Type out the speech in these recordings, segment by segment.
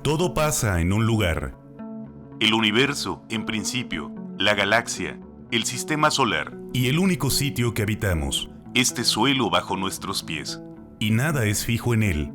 Todo pasa en un lugar. El universo, en principio, la galaxia, el sistema solar, Y el único sitio que habitamos. este suelo bajo nuestros pies. Y nada es fijo en él.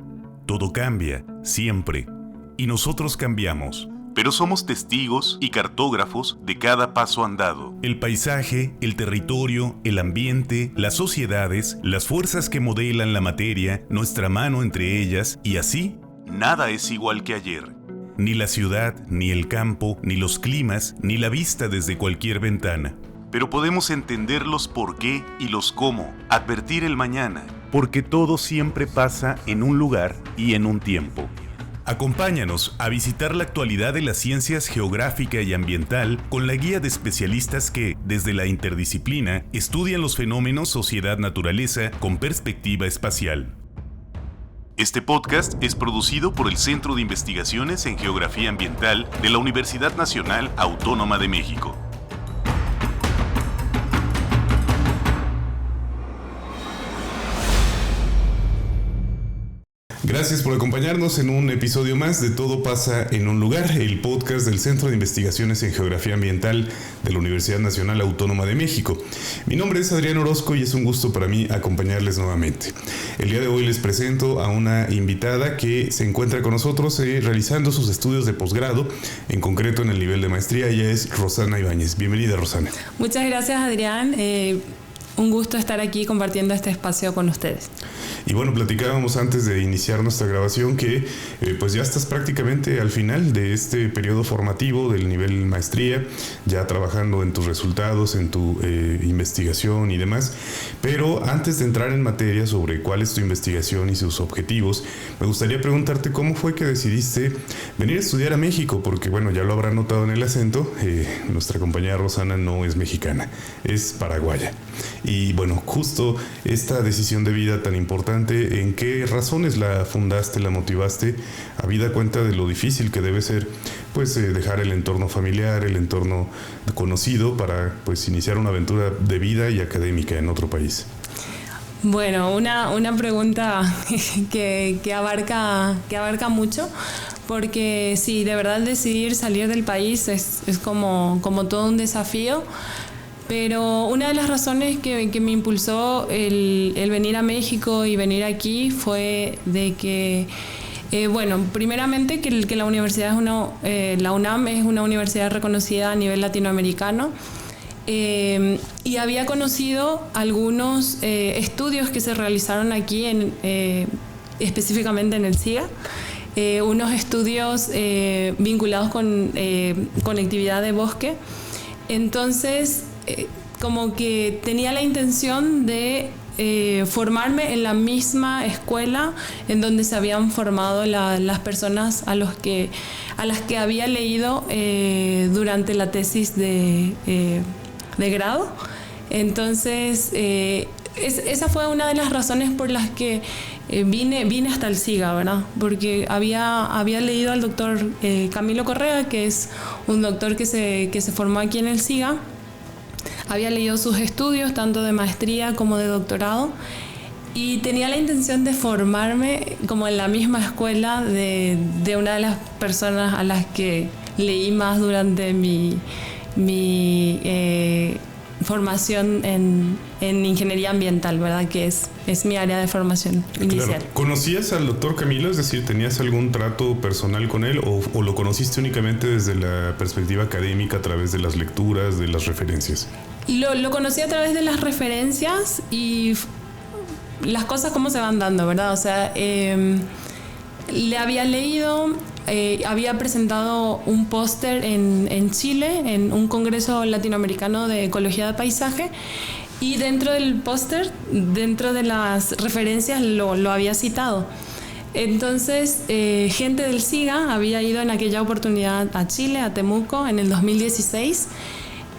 Todo cambia, siempre. Y nosotros cambiamos. Pero somos testigos y cartógrafos de cada paso andado. El paisaje, el territorio, el ambiente, las sociedades, las fuerzas que modelan la materia, nuestra mano entre ellas, y así, Nada es igual que ayer. ni la ciudad, ni el campo, ni los climas, ni la vista desde cualquier ventana. Pero podemos entender los por qué y los cómo, advertir el mañana. Porque todo siempre pasa en un lugar y en un tiempo. Acompáñanos a visitar la actualidad de las ciencias geográfica y ambiental con la guía de especialistas que, desde la interdisciplina, estudian los fenómenos sociedad-naturaleza con perspectiva espacial. Este podcast es producido por el Centro de Investigaciones en Geografía Ambiental de la Universidad Nacional Autónoma de México. Gracias por acompañarnos en un episodio más de Todo pasa en un lugar, el podcast del Centro de Investigaciones en Geografía Ambiental de la Universidad Nacional Autónoma de México. Mi nombre es Adrián Orozco y es un gusto para mí acompañarles nuevamente. El día de hoy les presento a una invitada que se encuentra con nosotros realizando sus estudios de posgrado, en concreto en el nivel de maestría. Ella es Rosana Ibáñez. Bienvenida, Rosana. Muchas gracias, Adrián. Un gusto estar aquí compartiendo este espacio con ustedes. Y bueno, platicábamos antes de iniciar nuestra grabación que pues ya estás prácticamente al final de este periodo formativo del nivel maestría, ya trabajando en tus resultados, en tu investigación y demás. Pero antes de entrar en materia sobre cuál es tu investigación y sus objetivos, me gustaría preguntarte cómo fue que decidiste venir a estudiar a México, porque bueno, ya lo habrán notado en el acento, nuestra compañera Rosana no es mexicana, es paraguaya. Y bueno, justo esta decisión de vida tan importante, ¿en qué razones la fundaste, la motivaste, habida cuenta de lo difícil que debe ser pues dejar el entorno familiar, el entorno conocido para pues iniciar una aventura de vida y académica en otro país? Bueno, una pregunta que abarca mucho, porque sí, de verdad decidir salir del país es como todo un desafío. Pero una de las razones que me impulsó el venir a México y venir aquí fue de que, primeramente que la universidad la UNAM es una universidad reconocida a nivel latinoamericano, y había conocido algunos estudios que se realizaron aquí, específicamente en el SIGA, unos estudios vinculados con conectividad de bosque. Entonces, como que tenía la intención de formarme en la misma escuela en donde se habían formado las personas a las que había leído durante la tesis de grado. Entonces, esa fue una de las razones por las que vine hasta el SIGA, ¿verdad? Porque había leído al doctor Camilo Correa, que es un doctor que se formó aquí en el SIGA. Había leído sus estudios, tanto de maestría como de doctorado, y tenía la intención de formarme como en la misma escuela de una de las personas a las que leí más durante mi formación en ingeniería ambiental, ¿verdad? Que es mi área de formación inicial. Claro. ¿Conocías al doctor Camilo? Es decir, ¿tenías algún trato personal con él o lo conociste únicamente desde la perspectiva académica a través de las lecturas, de las referencias? Lo conocí a través de las referencias y las cosas cómo se van dando, ¿verdad? O sea, le había leído, había presentado un póster en Chile, en un congreso latinoamericano de ecología de paisaje, y dentro del póster, dentro de las referencias, lo había citado. Entonces, gente del SIGA había ido en aquella oportunidad a Chile, a Temuco, en el 2016,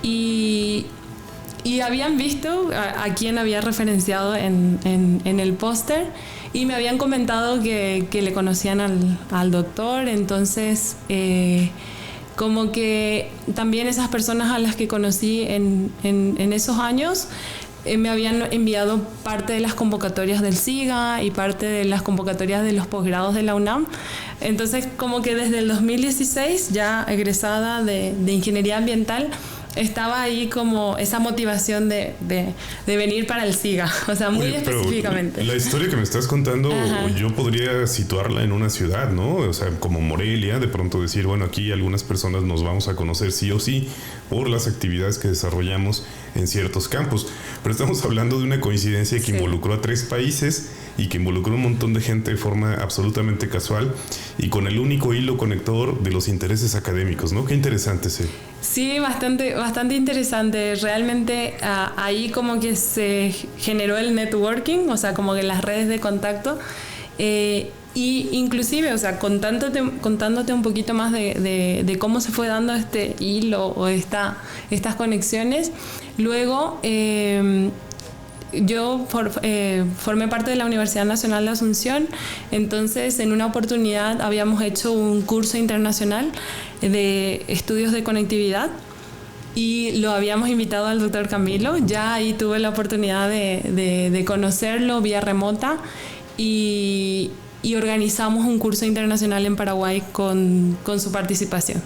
y habían visto a quien había referenciado en el póster, y me habían comentado que le conocían al doctor. Entonces, como que también esas personas a las que conocí en esos años me habían enviado parte de las convocatorias del SIGA y parte de las convocatorias de los posgrados de la UNAM. Entonces, como que desde el 2016, ya egresada de Ingeniería Ambiental, estaba ahí como esa motivación de venir para el SIGA, o sea, muy específicamente. La historia que me estás contando, yo podría situarla en una ciudad, ¿no? O sea, como Morelia, de pronto decir, bueno, aquí algunas personas nos vamos a conocer sí o sí por las actividades que desarrollamos en ciertos campos. Pero estamos hablando de una coincidencia que involucró a 3 países y que involucró a un montón de gente de forma absolutamente casual y con el único hilo conector de los intereses académicos, ¿no? Qué interesante, sí. Sí, bastante interesante. Realmente ahí como que se generó el networking, o sea, como que las redes de contacto. Y inclusive, o sea, contándote un poquito más de cómo se fue dando este hilo o estas conexiones. Luego, yo formé parte de la Universidad Nacional de Asunción. Entonces, en una oportunidad habíamos hecho un curso internacional de estudios de conectividad y lo habíamos invitado al doctor Camilo. Ya ahí tuve la oportunidad de conocerlo vía remota y organizamos un curso internacional en Paraguay con su participación.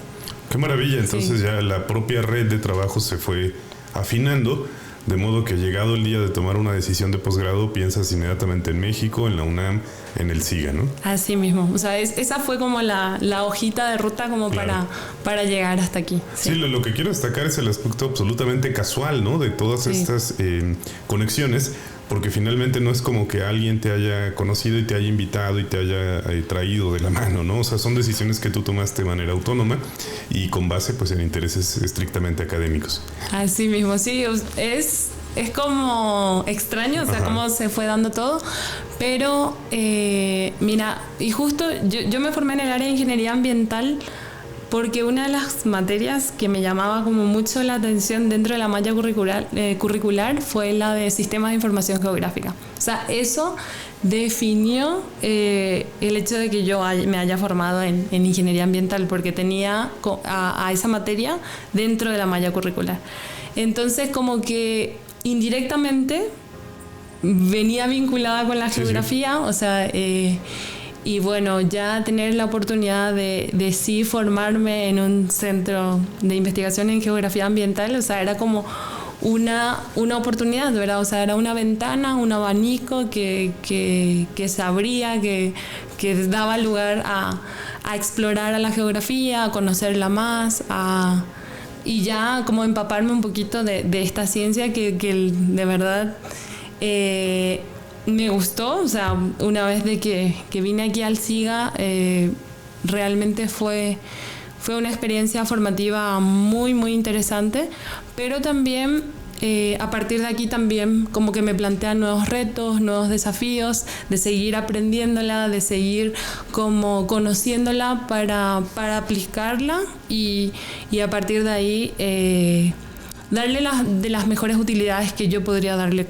Qué maravilla, entonces ya la propia red de trabajo se fue afinando, de modo que llegado el día de tomar una decisión de posgrado, piensas inmediatamente en México, en la UNAM, en el SIGA, ¿no? Así mismo, o sea, esa fue como la hojita de ruta como para llegar hasta aquí. Sí, lo que quiero destacar es el aspecto absolutamente casual, ¿no? De todas estas conexiones, porque finalmente no es como que alguien te haya conocido y te haya invitado y te haya traído de la mano, ¿no? O sea, son decisiones que tú tomaste de manera autónoma y con base pues en intereses estrictamente académicos. Así mismo, sí, es como extraño, o sea, cómo se fue dando todo, pero mira, y justo yo me formé en el área de Ingeniería Ambiental porque una de las materias que me llamaba como mucho la atención dentro de la malla curricular fue la de Sistemas de Información Geográfica. O sea, eso definió el hecho de que yo me haya formado en Ingeniería Ambiental, porque tenía a esa materia dentro de la malla curricular. Entonces, como que indirectamente venía vinculada con la geografía, o sea... y bueno, ya tener la oportunidad de sí formarme en un centro de investigación en geografía ambiental, o sea, era como una oportunidad, ¿verdad? O sea, era una ventana, un abanico que se abría, que daba lugar a explorar a la geografía, a conocerla más, y ya como empaparme un poquito de esta ciencia que de verdad... me gustó, o sea, una vez de que vine aquí al SIGA, realmente fue una experiencia formativa muy, muy interesante, pero también a partir de aquí también como que me plantean nuevos retos, nuevos desafíos, de seguir aprendiéndola, de seguir como conociéndola para aplicarla y a partir de ahí darle de las mejores utilidades que yo podría darle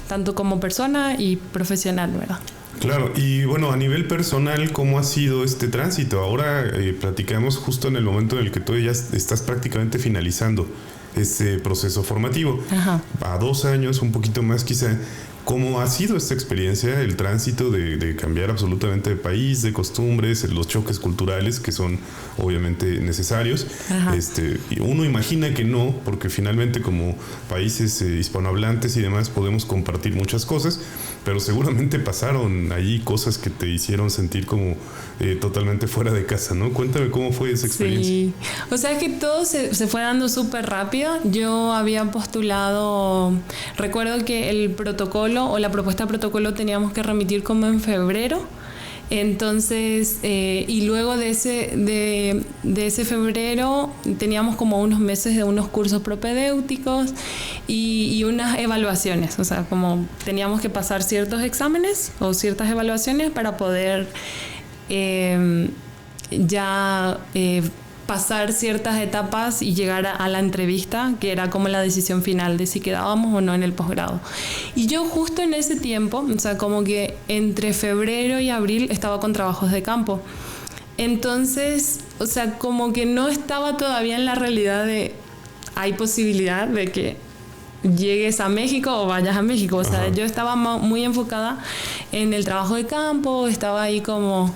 tanto como persona y profesional, ¿verdad? Claro, y bueno, a nivel personal, ¿cómo ha sido este tránsito? Ahora platicamos justo en el momento en el que tú ya estás prácticamente finalizando este proceso formativo. Ajá. A 2 años, un poquito más quizá. ¿Cómo ha sido esta experiencia, el tránsito de cambiar absolutamente de país, de costumbres, los choques culturales que son obviamente necesarios? Y uno imagina que no, porque finalmente como países hispanohablantes y demás podemos compartir muchas cosas, pero seguramente pasaron allí cosas que te hicieron sentir como totalmente fuera de casa, ¿no? Cuéntame cómo fue esa experiencia. Sí, o sea, es que todo se fue dando súper rápido. Yo había postulado, recuerdo que el protocolo o la propuesta de protocolo teníamos que remitir como en febrero. Entonces, y luego de ese febrero teníamos como unos meses de unos cursos propedéuticos y unas evaluaciones, o sea, como teníamos que pasar ciertos exámenes o ciertas evaluaciones para poder pasar ciertas etapas y llegar a la entrevista, que era como la decisión final de si quedábamos o no en el posgrado. Y yo justo en ese tiempo, o sea, como que entre febrero y abril estaba con trabajos de campo. Entonces, o sea, como que no estaba todavía en la realidad de hay posibilidad de que llegues a México o vayas a México. O sea, yo estaba muy enfocada en el trabajo de campo, estaba ahí como...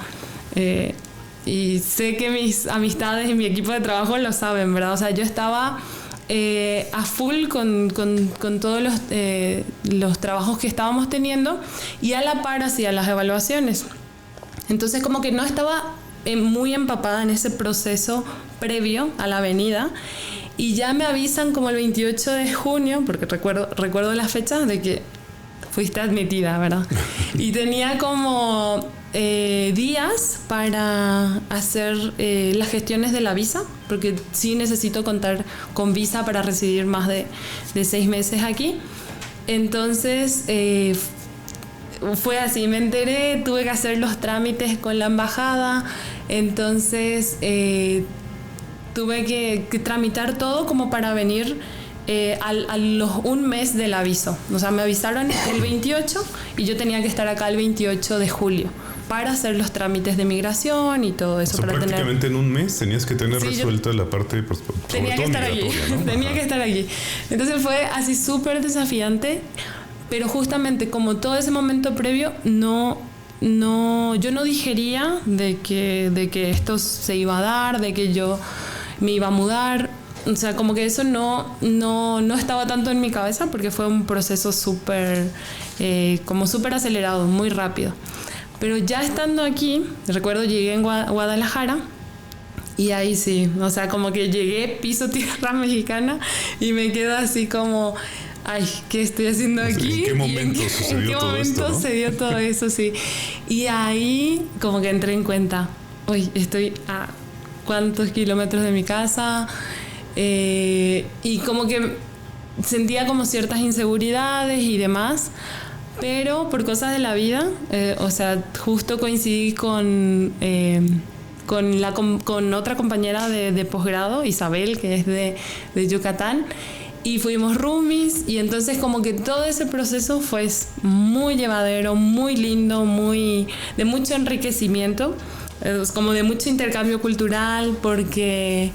y sé que mis amistades y mi equipo de trabajo lo saben, ¿verdad? O sea, yo estaba a full con todos los trabajos que estábamos teniendo y a la par hacía las evaluaciones. Entonces como que no estaba muy empapada en ese proceso previo a la venida. Y ya me avisan como el 28 de junio, porque recuerdo la fecha de que fuiste admitida, ¿verdad? Y tenía como días para hacer las gestiones de la visa, porque sí necesito contar con visa para residir más de 6 meses aquí. Entonces fue así, me enteré, tuve que hacer los trámites con la embajada, entonces tuve que tramitar todo como para venir a los un mes del aviso. O sea, me avisaron el 28 y yo tenía que estar acá el 28 de julio para hacer los trámites de migración y todo eso. O sea, para prácticamente en un mes tenías que tener resuelta la parte, pues, tenía que estar aquí, ¿no? Tenía que estar aquí. Entonces fue así súper desafiante, pero justamente como todo ese momento previo, yo no digería de que esto se iba a dar, de que yo me iba a mudar. O sea, como que eso no estaba tanto en mi cabeza porque fue un proceso súper acelerado, muy rápido. Pero ya estando aquí, recuerdo llegué en Guadalajara y ahí sí, o sea, como que llegué, piso tierra mexicana y me quedo así como... Ay, ¿qué estoy haciendo aquí? ¿En qué momento sucedió todo esto, ¿no? se dio todo eso, sí. Y ahí como que entré en cuenta, uy, estoy a cuántos kilómetros de mi casa, y como que sentía como ciertas inseguridades y demás, pero por cosas de la vida, o sea, justo coincidí con otra compañera de posgrado, Isabel, que es de Yucatán, y fuimos roomies, y entonces como que todo ese proceso fue muy llevadero, muy lindo, de mucho enriquecimiento, como de mucho intercambio cultural, porque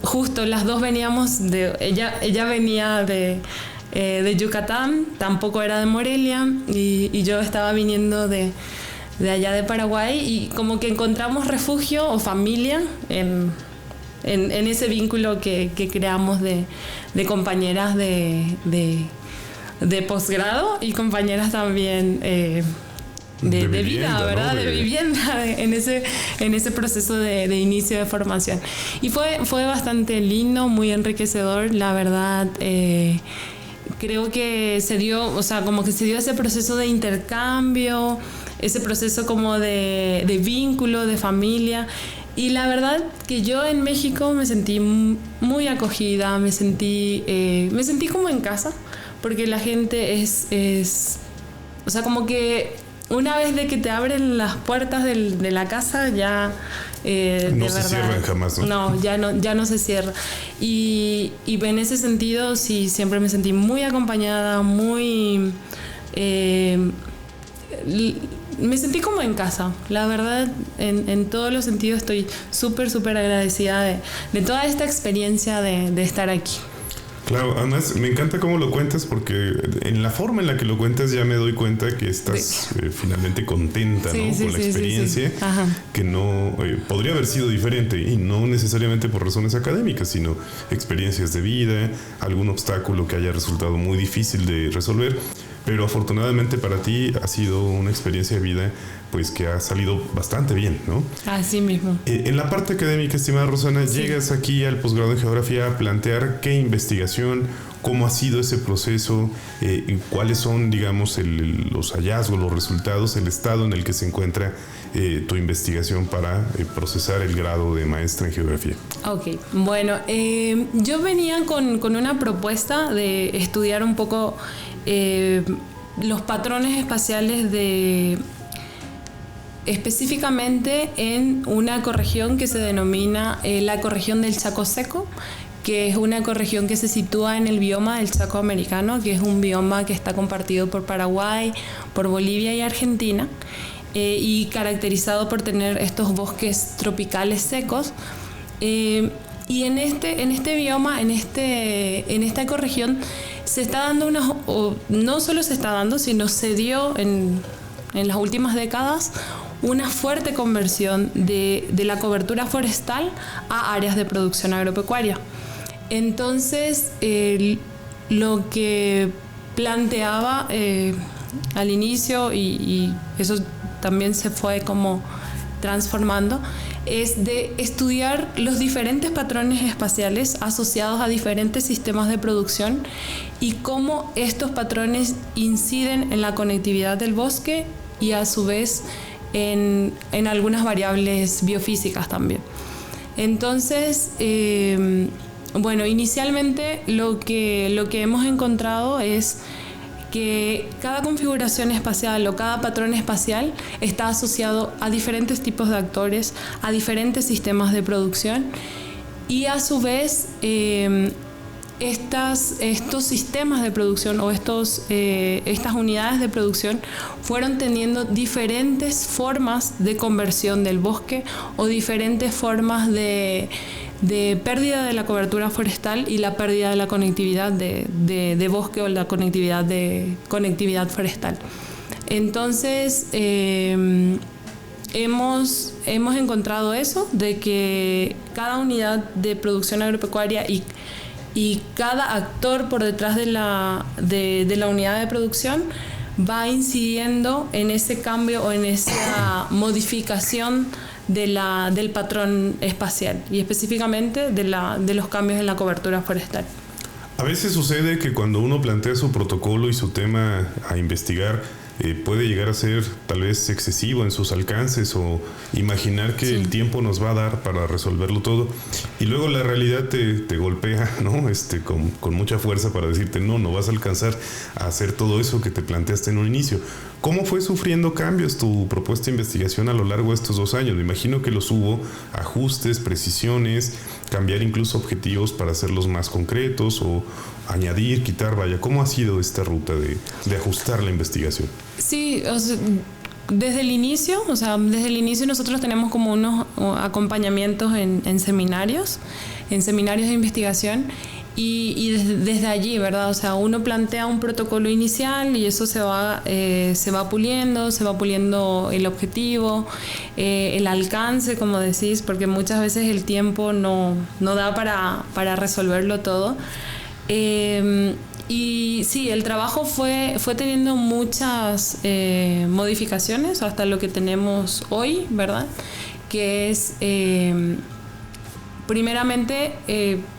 justo las dos veníamos ella venía de Yucatán, tampoco era de Morelia, y yo estaba viniendo de allá de Paraguay, y como que encontramos refugio o familia en ese vínculo que creamos de compañeras de posgrado y compañeras también de vida, ¿verdad? ¿No? De vivienda en ese proceso de inicio de formación. Y fue bastante lindo, muy enriquecedor, la verdad. Creo que se dio, o sea, como que se dio ese proceso de intercambio, ese proceso como de vínculo, de familia. Y la verdad que yo en México me sentí muy acogida, me sentí como en casa, porque la gente es o sea, como que una vez de que te abren las puertas de la casa, ya no se cierran jamás, ¿no? No, ya no se cierra. Y en ese sentido sí, siempre me sentí muy acompañada, me sentí como en casa. La verdad, en todos los sentidos estoy súper agradecida de toda esta experiencia de estar aquí. Claro, además me encanta cómo lo cuentas, porque en la forma en la que lo cuentas ya me doy cuenta que estás finalmente contenta, ¿no? Con la experiencia, que no podría haber sido diferente, y no necesariamente por razones académicas, sino experiencias de vida, algún obstáculo que haya resultado muy difícil de resolver. Pero afortunadamente para ti ha sido una experiencia de vida pues que ha salido bastante bien, ¿no? Así mismo. En la parte académica, estimada Rosana, llegas aquí al posgrado en Geografía a plantear qué investigación, cómo ha sido ese proceso, cuáles son, digamos, los hallazgos, los resultados, el estado en el que se encuentra tu investigación para procesar el grado de maestra en Geografía. Ok, bueno, yo venía con una propuesta de estudiar un poco los patrones espaciales específicamente en una ecorregión que se denomina la ecorregión del Chaco Seco, que es una ecorregión que se sitúa en el bioma del Chaco americano, que es un bioma que está compartido por Paraguay, por Bolivia y Argentina, y caracterizado por tener estos bosques tropicales secos. Y en este bioma, en esta ecorregión, se está dando no solo se está dando, sino se dio en las últimas décadas una fuerte conversión de la cobertura forestal a áreas de producción agropecuaria. Entonces, lo que planteaba al inicio, y eso también se fue como transformando, es de estudiar los diferentes patrones espaciales asociados a diferentes sistemas de producción y cómo estos patrones inciden en la conectividad del bosque y a su vez en algunas variables biofísicas también. Entonces, bueno, inicialmente lo que hemos encontrado es que cada configuración espacial o cada patrón espacial está asociado a diferentes tipos de actores, a diferentes sistemas de producción, y a su vez estos sistemas de producción o estas unidades de producción fueron teniendo diferentes formas de conversión del bosque o diferentes formas de pérdida de la cobertura forestal y la pérdida de la conectividad de bosque o la conectividad forestal. Entonces, hemos encontrado eso, de que cada unidad de producción agropecuaria y cada actor por detrás de la unidad de producción va incidiendo en ese cambio o en esa modificación del patrón espacial y específicamente de los cambios en la cobertura forestal. A veces sucede que cuando uno plantea su protocolo y su tema a investigar, puede llegar a ser tal vez excesivo en sus alcances o imaginar que el tiempo nos va a dar para resolverlo todo, y luego la realidad te golpea, ¿no? Con mucha fuerza para decirte no vas a alcanzar a hacer todo eso que te planteaste en un inicio. ¿Cómo fue sufriendo cambios tu propuesta de investigación a lo largo de estos 2 años? Me imagino que los hubo ajustes, precisiones, cambiar incluso objetivos para hacerlos más concretos o añadir, quitar, vaya. ¿Cómo ha sido esta ruta de ajustar la investigación? Sí, desde el inicio nosotros tenemos como unos acompañamientos en seminarios de investigación. Y desde allí, ¿verdad? O sea, uno plantea un protocolo inicial y eso se va puliendo el objetivo, el alcance, como decís, porque muchas veces el tiempo no da para resolverlo todo. Y sí, el trabajo fue teniendo muchas modificaciones hasta lo que tenemos hoy, ¿verdad? Que es... primeramente,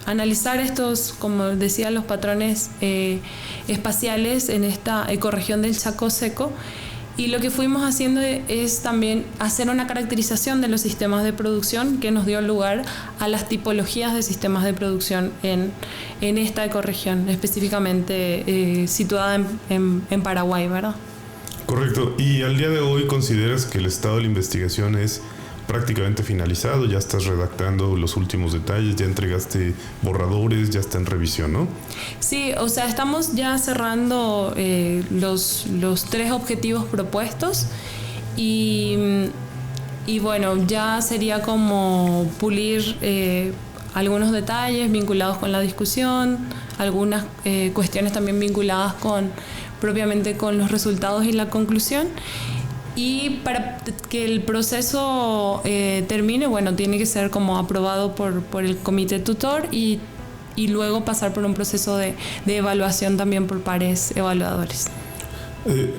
analizar estos, como decía, los patrones espaciales en esta ecorregión del Chaco seco, y lo que fuimos haciendo es también hacer una caracterización de los sistemas de producción que nos dio lugar a las tipologías de sistemas de producción en esta ecorregión, específicamente situada en Paraguay, ¿verdad? Correcto. ¿Y al día de hoy consideras que el estado de la investigación es prácticamente finalizado? Ya estás redactando los últimos detalles, ya entregaste borradores, ya está en revisión, ¿no? Sí, o sea, estamos ya cerrando los 3 objetivos propuestos y bueno, ya sería como pulir algunos detalles vinculados con la discusión, algunas cuestiones también vinculadas propiamente con los resultados y la conclusión. Y para que el proceso termine, bueno, tiene que ser como aprobado por el comité tutor y luego pasar por un proceso de evaluación también por pares evaluadores.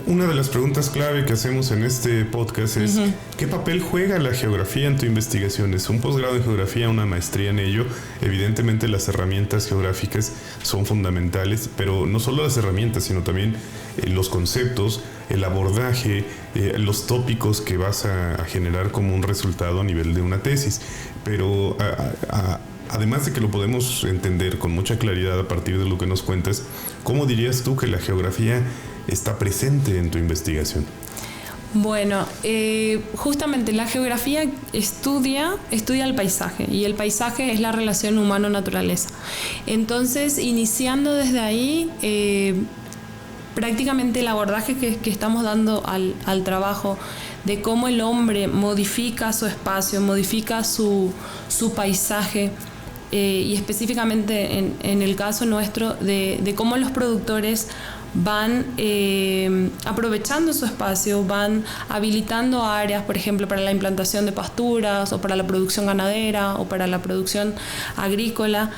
Una de las preguntas clave que hacemos en este podcast es ¿qué papel juega la geografía en tu investigación? Es un posgrado en geografía, una maestría en ello. Evidentemente las herramientas geográficas son fundamentales, pero no solo las herramientas, sino también los conceptos, el abordaje, los tópicos que vas a generar como un resultado a nivel de una tesis. Pero además de que lo podemos entender con mucha claridad a partir de lo que nos cuentas, ¿cómo dirías tú que la geografía está presente en tu investigación? Bueno, justamente la geografía estudia el paisaje, y el paisaje es la relación humano-naturaleza. Entonces, iniciando desde ahí, prácticamente el abordaje que estamos dando al trabajo de cómo el hombre modifica su espacio, modifica su paisaje, y específicamente en el caso nuestro de cómo los productores van aprovechando su espacio, van habilitando áreas, por ejemplo, para la implantación de pasturas o para la producción ganadera o para la producción agrícola.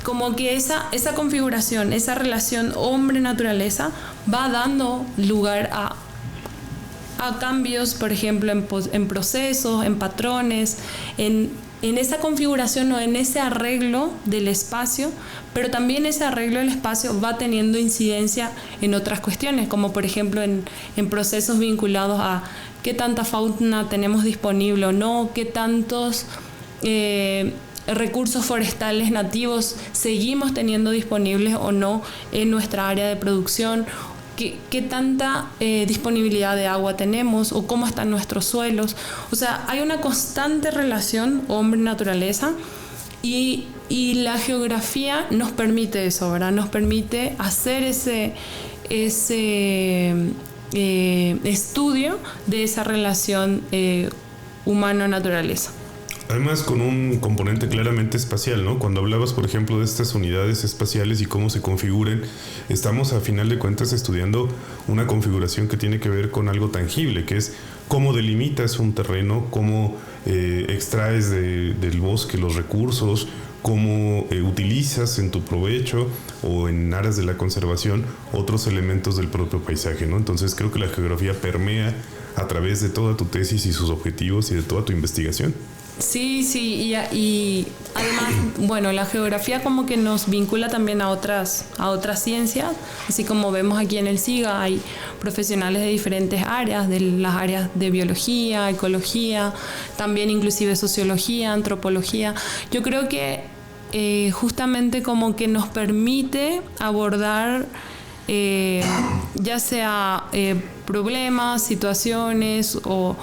Como que esa configuración, esa relación hombre-naturaleza va dando lugar a cambios, por ejemplo, en procesos, en patrones, en esa configuración o en ese arreglo del espacio, pero también ese arreglo del espacio va teniendo incidencia en otras cuestiones, como por ejemplo en procesos vinculados a qué tanta fauna tenemos disponible o no, qué tantos recursos forestales nativos seguimos teniendo disponibles o no en nuestra área de producción, qué tanta disponibilidad de agua tenemos o cómo están nuestros suelos. O sea, hay una constante relación hombre-naturaleza y la geografía nos permite eso, ¿verdad? Nos permite hacer ese estudio de esa relación humano-naturaleza. Además, con un componente claramente espacial, ¿no? Cuando hablabas, por ejemplo, de estas unidades espaciales y cómo se configuran, estamos a final de cuentas estudiando una configuración que tiene que ver con algo tangible, que es cómo delimitas un terreno, cómo extraes del bosque los recursos, cómo utilizas en tu provecho o en aras de la conservación otros elementos del propio paisaje, ¿no? Entonces creo que la geografía permea a través de toda tu tesis y sus objetivos y de toda tu investigación. Sí, y además, bueno, la geografía como que nos vincula también a otras ciencias, así como vemos aquí en el SIGA hay profesionales de diferentes áreas, de las áreas de biología, ecología, también inclusive sociología, antropología. Yo creo que justamente como que nos permite abordar ya sea problemas, situaciones o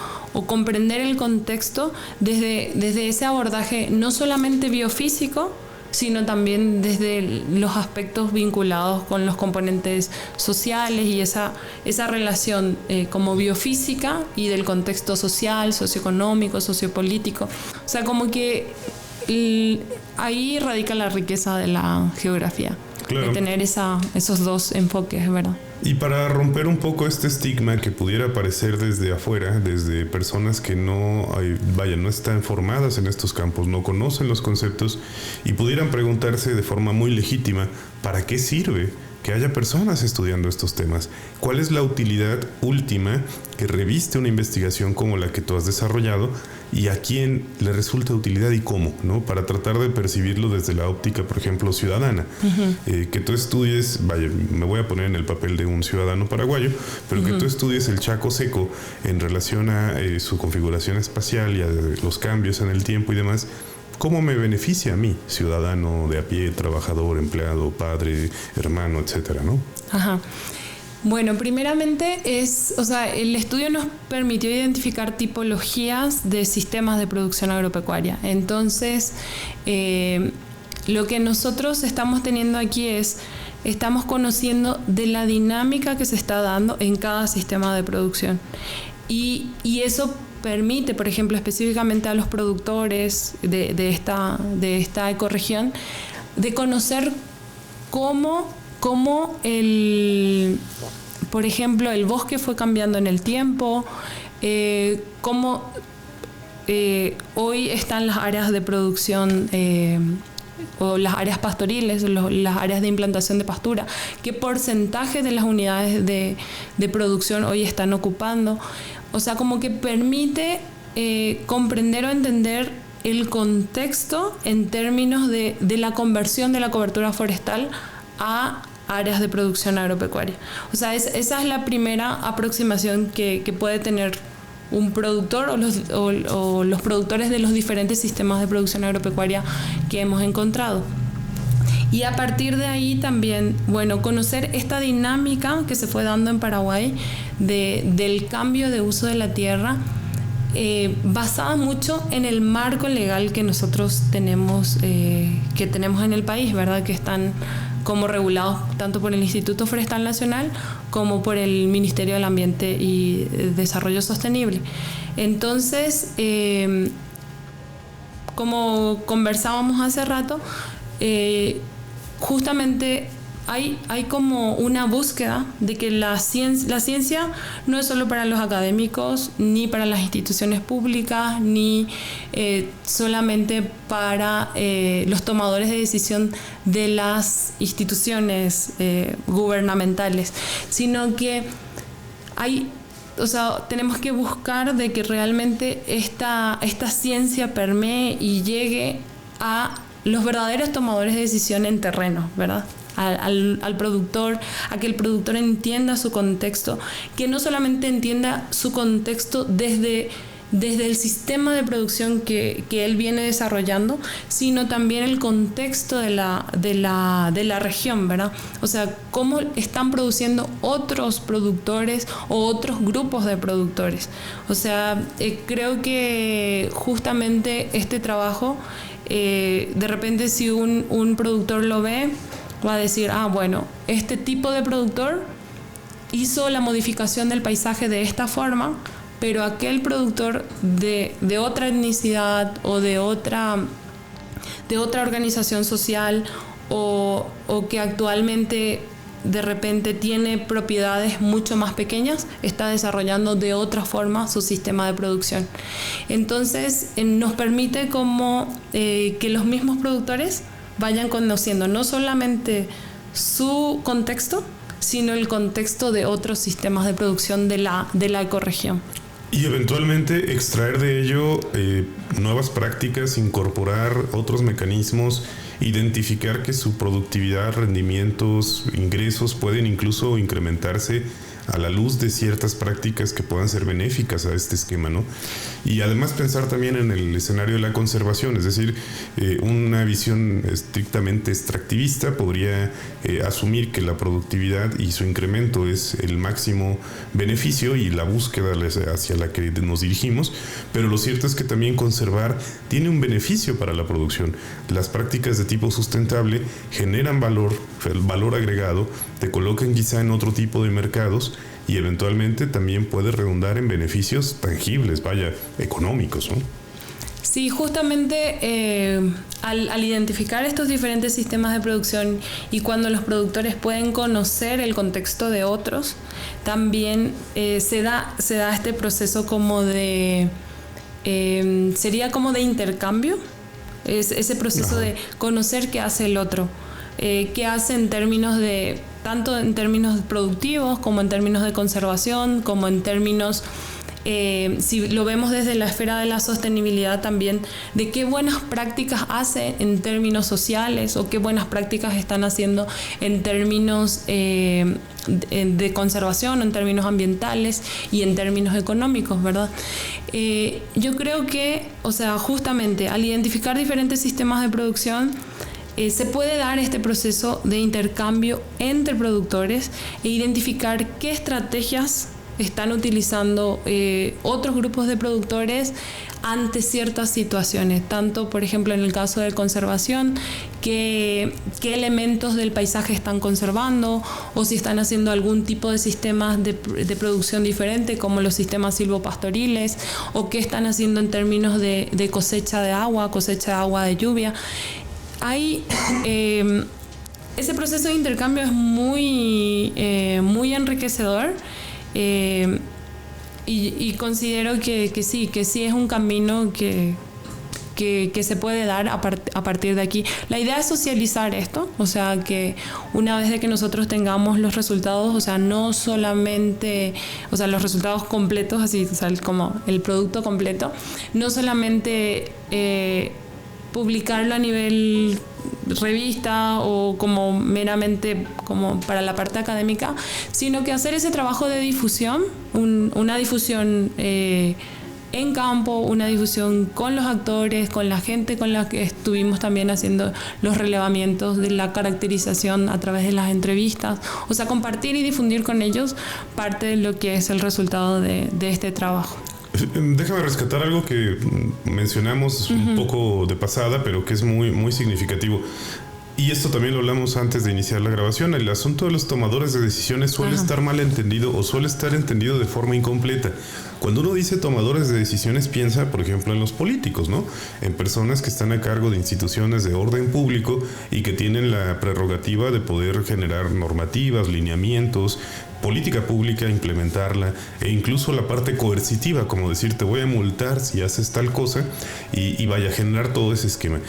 comprender el contexto desde ese abordaje no solamente biofísico, sino también desde los aspectos vinculados con los componentes sociales y esa relación como biofísica y del contexto social, socioeconómico, sociopolítico. O sea, como que ahí radica la riqueza de la geografía. Claro. De tener esos dos enfoques, ¿verdad? Y para romper un poco este estigma que pudiera aparecer desde afuera, desde personas que no están formadas en estos campos, no conocen los conceptos y pudieran preguntarse de forma muy legítima, ¿para qué sirve que haya personas estudiando estos temas? ¿Cuál es la utilidad última que reviste una investigación como la que tú has desarrollado y a quién le resulta utilidad y cómo, ¿no? Para tratar de percibirlo desde la óptica, por ejemplo, ciudadana. Uh-huh. Que tú estudies, me voy a poner en el papel de un ciudadano paraguayo, pero uh-huh, que tú estudies el Chaco Seco en relación a su configuración espacial y a los cambios en el tiempo y demás. ¿Cómo me beneficia a mí, ciudadano de a pie, trabajador, empleado, padre, hermano, etcétera, ¿no? Ajá. Bueno, primeramente el estudio nos permitió identificar tipologías de sistemas de producción agropecuaria. Entonces, lo que nosotros estamos teniendo aquí estamos conociendo de la dinámica que se está dando en cada sistema de producción. Y eso permite, por ejemplo, específicamente a los productores de esta ecorregión, de conocer cómo por ejemplo, el bosque fue cambiando en el tiempo, cómo hoy están las áreas de producción o las áreas pastoriles, las áreas de implantación de pastura, qué porcentaje de las unidades de producción hoy están ocupando. O sea, como que permite comprender o entender el contexto en términos de la conversión de la cobertura forestal a áreas de producción agropecuaria. O sea, esa es la primera aproximación que puede tener un productor o los productores de los diferentes sistemas de producción agropecuaria que hemos encontrado. Y a partir de ahí también, conocer esta dinámica que se fue dando en Paraguay del cambio de uso de la tierra, basada mucho en el marco legal que nosotros tenemos en el país, ¿verdad? Que están como regulados tanto por el Instituto Forestal Nacional como por el Ministerio del Ambiente y Desarrollo Sostenible. Entonces, como conversábamos hace rato, justamente hay como una búsqueda de que la ciencia no es solo para los académicos, ni para las instituciones públicas, ni solamente para los tomadores de decisión de las instituciones gubernamentales, sino que tenemos que buscar de que realmente esta ciencia permee y llegue a los verdaderos tomadores de decisión en terreno, ¿verdad? Al productor, a que el productor entienda su contexto, que no solamente entienda su contexto desde el sistema de producción que él viene desarrollando, sino también el contexto de la región, ¿verdad? O sea, cómo están produciendo otros productores o otros grupos de productores. O sea, creo que justamente este trabajo, de repente si un productor lo ve, va a decir, bueno, este tipo de productor hizo la modificación del paisaje de esta forma, pero aquel productor de otra etnicidad o de otra organización social o que actualmente de repente tiene propiedades mucho más pequeñas, está desarrollando de otra forma su sistema de producción. Entonces nos permite como que los mismos productores vayan conociendo no solamente su contexto, sino el contexto de otros sistemas de producción de la ecorregión. Y eventualmente extraer de ello nuevas prácticas, incorporar otros mecanismos, identificar que su productividad, rendimientos, ingresos pueden incluso incrementarse a la luz de ciertas prácticas que puedan ser benéficas a este esquema, ¿no? Y además pensar también en el escenario de la conservación, es decir, una visión estrictamente extractivista podría asumir que la productividad y su incremento es el máximo beneficio y la búsqueda hacia la que nos dirigimos, pero lo cierto es que también conservar tiene un beneficio para la producción. Las prácticas de tipo sustentable generan valor agregado, te colocan quizá en otro tipo de mercados y eventualmente también puede redundar en beneficios tangibles, económicos, ¿no? Sí, justamente al identificar estos diferentes sistemas de producción y cuando los productores pueden conocer el contexto de otros, también se da este proceso como sería como de intercambio, ese proceso de conocer qué hace el otro, qué hace en términos de tanto en términos productivos como en términos de conservación, como en términos, si lo vemos desde la esfera de la sostenibilidad también, de qué buenas prácticas hace en términos sociales o qué buenas prácticas están haciendo en términos de conservación, en términos ambientales y en términos económicos, ¿verdad? Yo creo que, justamente al identificar diferentes sistemas de producción, se puede dar este proceso de intercambio entre productores e identificar qué estrategias están utilizando otros grupos de productores ante ciertas situaciones, tanto por ejemplo en el caso de conservación, qué elementos del paisaje están conservando o si están haciendo algún tipo de sistemas de producción diferente como los sistemas silvopastoriles o qué están haciendo en términos de cosecha de agua de lluvia. Ese proceso de intercambio es muy enriquecedor y considero que sí es un camino que se puede dar a partir de aquí. La idea es socializar esto, que una vez de que nosotros tengamos los resultados, no solamente, los resultados completos, así, como el producto completo, no solamente publicarlo a nivel revista o como meramente como para la parte académica, sino que hacer ese trabajo de difusión, una difusión en campo, una difusión con los actores, con la gente con la que estuvimos también haciendo los relevamientos de la caracterización a través de las entrevistas, compartir y difundir con ellos parte de lo que es el resultado de este trabajo. Déjame rescatar algo que mencionamos un poco de pasada, pero que es muy, muy significativo. Y esto también lo hablamos antes de iniciar la grabación. El asunto de los tomadores de decisiones suele estar mal entendido o suele estar entendido de forma incompleta. Cuando uno dice tomadores de decisiones, piensa, por ejemplo, en los políticos, ¿no? En personas que están a cargo de instituciones de orden público y que tienen la prerrogativa de poder generar normativas, lineamientos, política pública, implementarla, e incluso la parte coercitiva, como decir, te voy a multar si haces tal cosa, y vaya a generar todo ese esquema.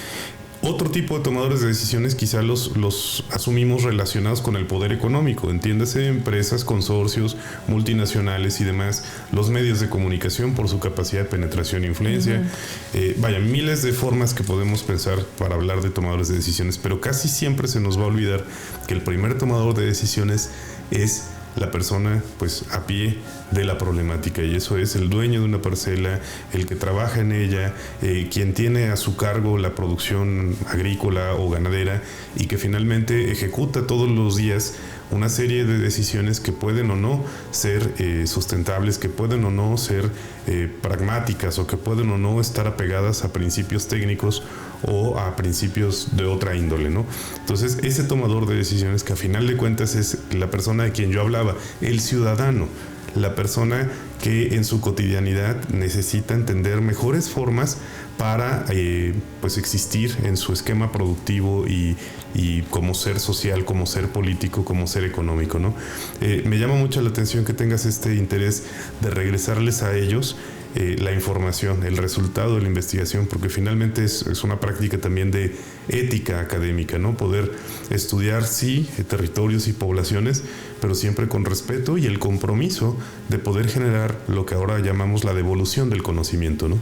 Otro tipo de tomadores de decisiones quizá los asumimos relacionados con el poder económico, entiéndase empresas, consorcios, multinacionales y demás, los medios de comunicación por su capacidad de penetración e influencia. Vaya, miles de formas que podemos pensar para hablar de tomadores de decisiones, pero casi siempre se nos va a olvidar que el primer tomador de decisiones es la persona pues a pie de la problemática, y eso es el dueño de una parcela, el que trabaja en ella, quien tiene a su cargo la producción agrícola o ganadera y que finalmente ejecuta todos los días una serie de decisiones que pueden o no ser sustentables, que pueden o no ser pragmáticas, o que pueden o no estar apegadas a principios técnicos o a principios de otra índole, ¿no? Entonces, ese tomador de decisiones, que a final de cuentas es la persona de quien yo hablaba, el ciudadano, la persona que en su cotidianidad necesita entender mejores formas para pues existir en su esquema productivo y como ser social, como ser político, como ser económico, ¿no? Me llama mucho la atención que tengas este interés de regresarles a ellos la información, el resultado de la investigación, porque finalmente es una práctica también de ética académica, ¿no? Poder estudiar, sí, territorios y poblaciones, pero siempre con respeto y el compromiso de poder generar lo que ahora llamamos la devolución del conocimiento, ¿no?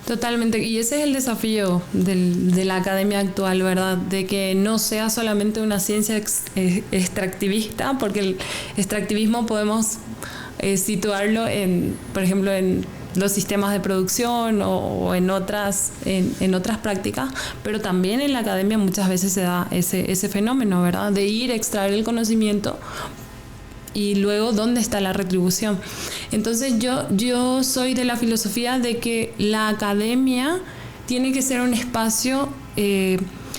Totalmente, y ese es el desafío de la academia actual, ¿verdad? De que no sea solamente una ciencia extractivista, porque el extractivismo podemos situarlo por ejemplo, en los sistemas de producción o en otras prácticas, pero también en la academia muchas veces se da ese fenómeno, ¿verdad? De ir a extraer el conocimiento y luego dónde está la retribución. Entonces yo soy de la filosofía de que la academia tiene que ser un espacio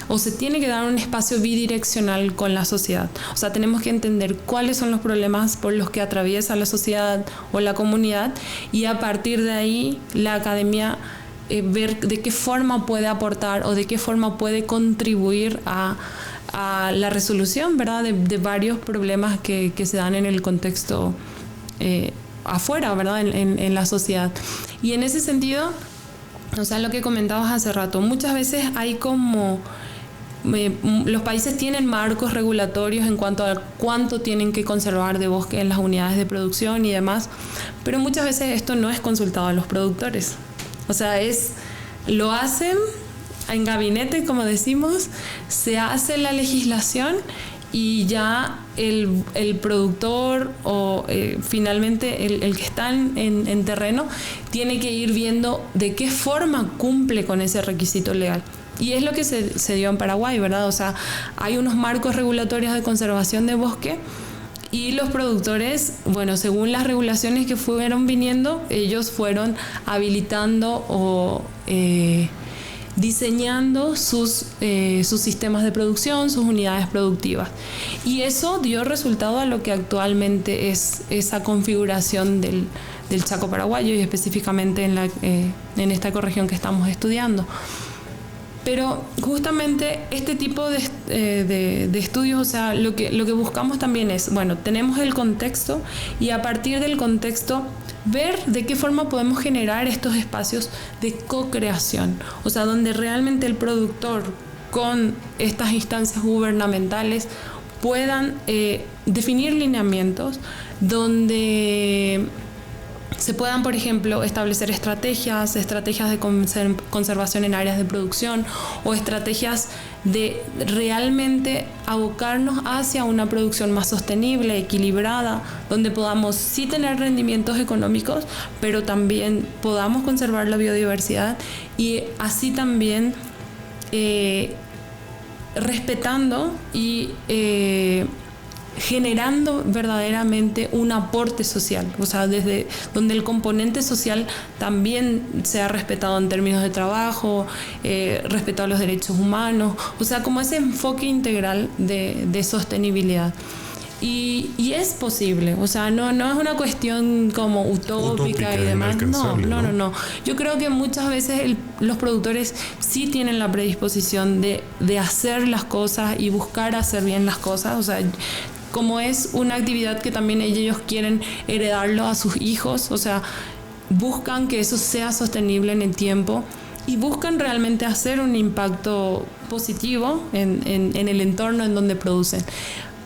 o se tiene que dar un espacio bidireccional con la sociedad. O sea, tenemos que entender cuáles son los problemas por los que atraviesa la sociedad o la comunidad, y a partir de ahí la academia ver de qué forma puede aportar o de qué forma puede contribuir a la resolución, ¿verdad? De varios problemas que se dan en el contexto afuera, ¿verdad? En la sociedad. Y en ese sentido, o sea, lo que comentabas hace rato, muchas veces hay como los países tienen marcos regulatorios en cuanto a cuánto tienen que conservar de bosque en las unidades de producción y demás, pero muchas veces esto no es consultado a los productores. O sea, lo hacen en gabinete, como decimos, se hace la legislación y ya el productor o finalmente el que está en terreno tiene que ir viendo de qué forma cumple con ese requisito legal. Y es lo que se dio en Paraguay, ¿verdad? O sea, hay unos marcos regulatorios de conservación de bosque y los productores, bueno, según las regulaciones que fueron viniendo, ellos fueron habilitando o diseñando sus sistemas de producción, sus unidades productivas. Y eso dio resultado a lo que actualmente es esa configuración del Chaco paraguayo y específicamente en esta ecorregión que estamos estudiando. Pero justamente este tipo de estudios, o sea, lo que buscamos también es, bueno, tenemos el contexto y a partir del contexto ver de qué forma podemos generar estos espacios de co-creación, o sea, donde realmente el productor con estas instancias gubernamentales puedan definir lineamientos donde se puedan, por ejemplo, establecer estrategias de conservación en áreas de producción o estrategias de realmente abocarnos hacia una producción más sostenible, equilibrada, donde podamos sí tener rendimientos económicos, pero también podamos conservar la biodiversidad y así también respetando y generando verdaderamente un aporte social, o sea, desde donde el componente social también sea respetado en términos de trabajo, respetado los derechos humanos, o sea, como ese enfoque integral de sostenibilidad. Y es posible, o sea, no es una cuestión como utópica y demás. No. Yo creo que muchas veces los productores sí tienen la predisposición de hacer las cosas y buscar hacer bien las cosas, o sea, como es una actividad que también ellos quieren heredarlo a sus hijos, o sea, buscan que eso sea sostenible en el tiempo y buscan realmente hacer un impacto positivo en el entorno en donde producen.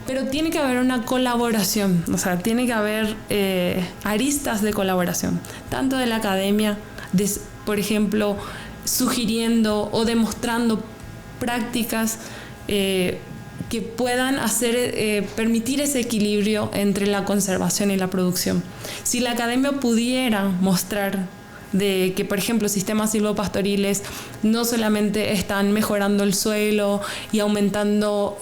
Pero tiene que haber una colaboración, o sea, tiene que haber aristas de colaboración, tanto de la academia, por ejemplo, sugiriendo o demostrando prácticas que puedan permitir ese equilibrio entre la conservación y la producción. Si la academia pudiera mostrar de que, por ejemplo, sistemas silvopastoriles no solamente están mejorando el suelo y aumentando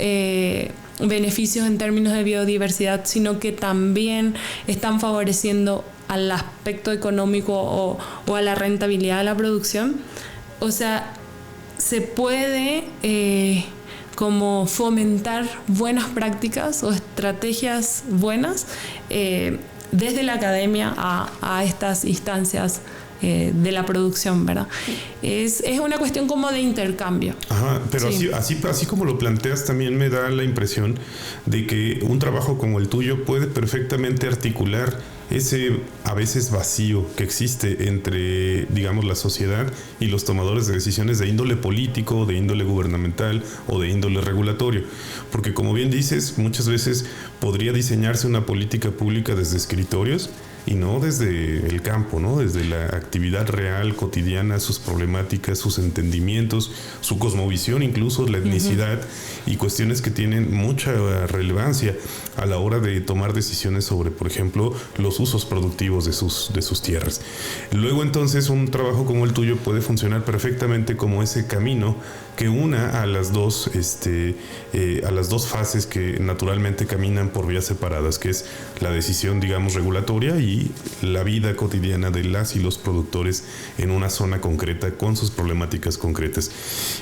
beneficios en términos de biodiversidad, sino que también están favoreciendo al aspecto económico o a la rentabilidad de la producción. O sea, se puede como fomentar buenas prácticas o estrategias buenas desde la academia a estas instancias de la producción, ¿verdad? Es una cuestión como de intercambio. Ajá, pero sí. así como lo planteas, también me da la impresión de que un trabajo como el tuyo puede perfectamente articular ese a veces vacío que existe entre, digamos, la sociedad y los tomadores de decisiones de índole político, de índole gubernamental o de índole regulatorio. Porque, como bien dices, muchas veces podría diseñarse una política pública desde escritorios y no desde el campo, ¿no? Desde la actividad real, cotidiana, sus problemáticas, sus entendimientos, su cosmovisión, incluso la etnicidad y cuestiones que tienen mucha relevancia a la hora de tomar decisiones sobre, por ejemplo, los usos productivos de sus tierras. Luego, entonces, un trabajo como el tuyo puede funcionar perfectamente como ese camino que una a las dos fases que naturalmente caminan por vías separadas, que es la decisión, digamos, regulatoria y la vida cotidiana de las y los productores en una zona concreta con sus problemáticas concretas.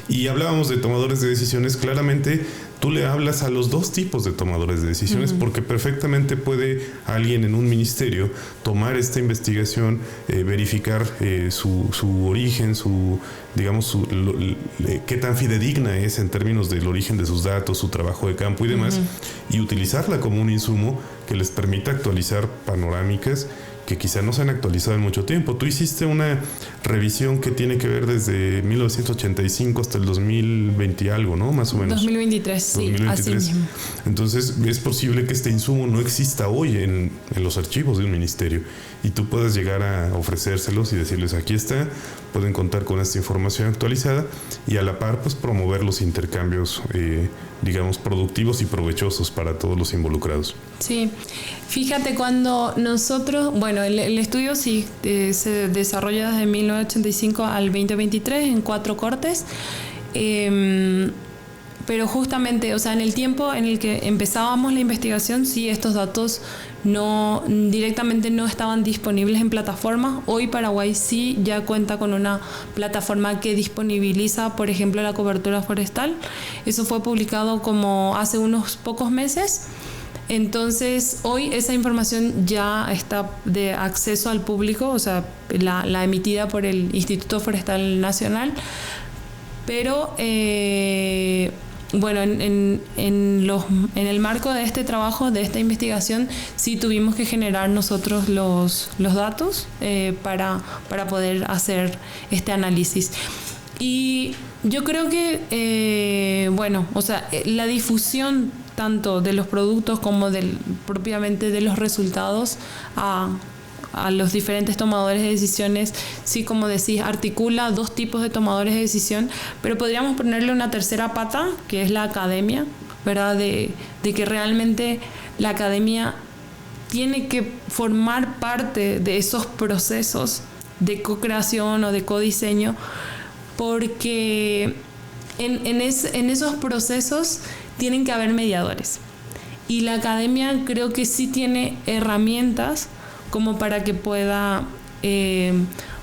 Y hablábamos de tomadores de decisiones. Claramente tú le hablas a los dos tipos de tomadores de decisiones, porque perfectamente puede alguien en un ministerio tomar esta investigación, verificar su origen, qué tan fidedigna es en términos del origen de sus datos, su trabajo de campo y demás, y utilizarla como un insumo que les permita actualizar panorámicas que quizá no se han actualizado en mucho tiempo. Tú hiciste una revisión que tiene que ver desde 1985 hasta el 2020 y algo, ¿no? Más o menos. 2023, sí, 2023. Así mismo. Entonces, es posible que este insumo no exista hoy en los archivos de un ministerio y tú puedas llegar a ofrecérselos y decirles, aquí está, pueden contar con esta información actualizada y a la par, pues, promover los intercambios, digamos, productivos y provechosos para todos los involucrados. Sí, fíjate, cuando nosotros, bueno, el estudio sí se desarrolla desde 1985 al 2023 en 4 cortes, pero justamente, o sea, en el tiempo en el que empezábamos la investigación, sí, estos datos directamente no estaban disponibles en plataformas. Hoy Paraguay sí ya cuenta con una plataforma que disponibiliza, por ejemplo, la cobertura forestal. Eso fue publicado como hace unos pocos meses. Entonces, hoy esa información ya está de acceso al público, o sea, la emitida por el Instituto Forestal Nacional. Pero, bueno, en el marco de este trabajo, de esta investigación, sí tuvimos que generar nosotros los datos para poder hacer este análisis. Y yo creo que, bueno, o sea, la difusión tanto de los productos como propiamente de los resultados a los diferentes tomadores de decisiones, sí, como decís, articula 2 tipos de tomadores de decisión, pero podríamos ponerle una tercera pata, que es la academia, ¿verdad? De que realmente la academia tiene que formar parte de esos procesos de co-creación o de codiseño, porque en esos procesos tienen que haber mediadores. Y la academia creo que sí tiene herramientas como para que pueda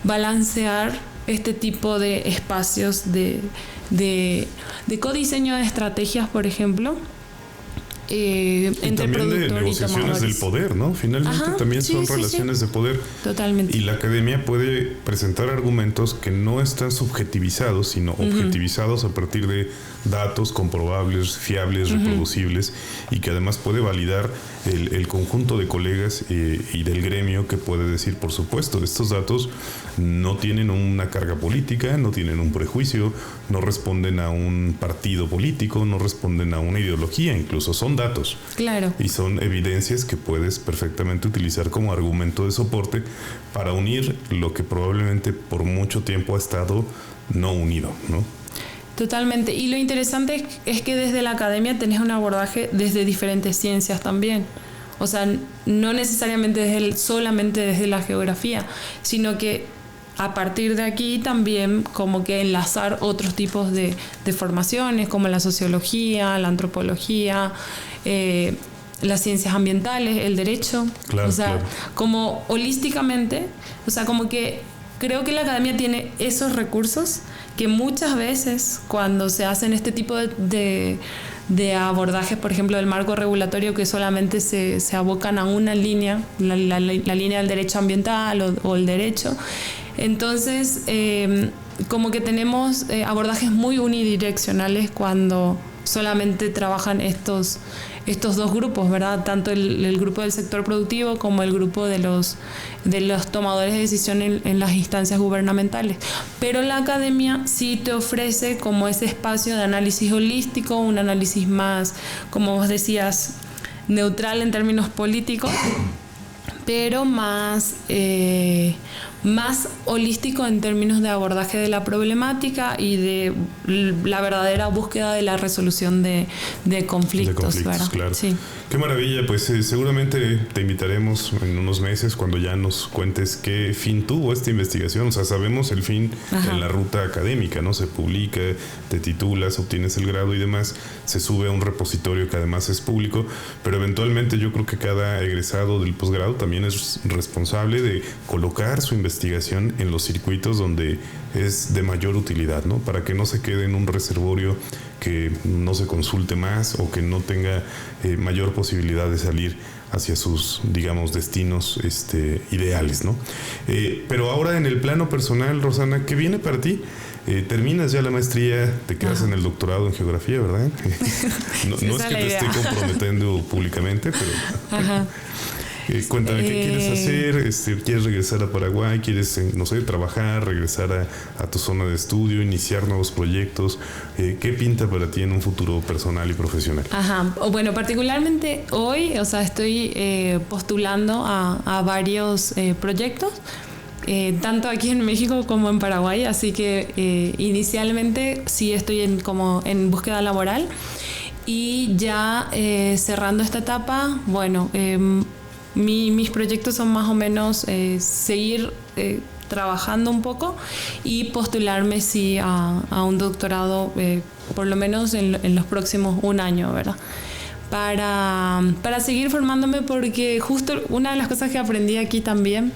balancear este tipo de espacios de codiseño de estrategias, por ejemplo, entre también de negociaciones del poder, ¿no? Finalmente también son relaciones de poder. Totalmente. Y la academia puede presentar argumentos que no están subjetivizados, sino objetivizados a partir de datos comprobables, fiables, reproducibles, y que además puede validar el conjunto de colegas y del gremio, que puede decir, por supuesto, estos datos no tienen una carga política, no tienen un prejuicio, no responden a un partido político, no responden a una ideología, incluso son datos. Claro. Y son evidencias que puedes perfectamente utilizar como argumento de soporte para unir lo que probablemente por mucho tiempo ha estado no unido, ¿no? Totalmente. Y lo interesante es que desde la academia tenés un abordaje desde diferentes ciencias también. O sea, no necesariamente solamente desde la geografía, sino que a partir de aquí también como que enlazar otros tipos de formaciones, como la sociología, la antropología, las ciencias ambientales, el derecho. Claro, o sea, claro. Como holísticamente, o sea, como que creo que la academia tiene esos recursos que muchas veces cuando se hacen este tipo de abordajes, por ejemplo, del marco regulatorio, que solamente se abocan a una línea, la línea del derecho ambiental o el derecho. Entonces, como que tenemos abordajes muy unidireccionales cuando solamente trabajan estos dos grupos, ¿verdad? Tanto el grupo del sector productivo como el grupo de los tomadores de decisión en las instancias gubernamentales. Pero la academia sí te ofrece como ese espacio de análisis holístico, un análisis más, como vos decías, neutral en términos políticos, pero más holístico en términos de abordaje de la problemática y de la verdadera búsqueda de la resolución de conflictos, ¿verdad? Claro. Sí. Qué maravilla, pues seguramente te invitaremos en unos meses cuando ya nos cuentes qué fin tuvo esta investigación. O sea, sabemos el fin en la ruta académica, ¿no? Se publica, te titulas, obtienes el grado y demás, se sube a un repositorio que además es público, pero eventualmente yo creo que cada egresado del posgrado también es responsable de colocar su investigación en los circuitos donde es de mayor utilidad, ¿no? Para que no se quede en un reservorio que no se consulte más o que no tenga mayor posibilidad de salir hacia sus, digamos, destinos ideales, ¿no? Pero ahora en el plano personal, Rosana, ¿qué viene para ti? Terminas ya la maestría, te quedas en el doctorado en geografía, ¿verdad? No es que te esté comprometiendo públicamente, pero... cuéntame, ¿qué quieres hacer? ¿Quieres regresar a Paraguay? ¿Quieres, no sé, trabajar, regresar a tu zona de estudio, iniciar nuevos proyectos? ¿Qué pinta para ti en un futuro personal y profesional? Bueno, particularmente hoy, o sea, estoy postulando a varios proyectos, tanto aquí en México como en Paraguay, así que inicialmente sí estoy en búsqueda laboral y ya cerrando esta etapa, bueno, mis proyectos son más o menos seguir trabajando un poco y postularme sí a un doctorado por lo menos en los próximos un año, ¿verdad? Para seguir formándome, porque justo una de las cosas que aprendí aquí también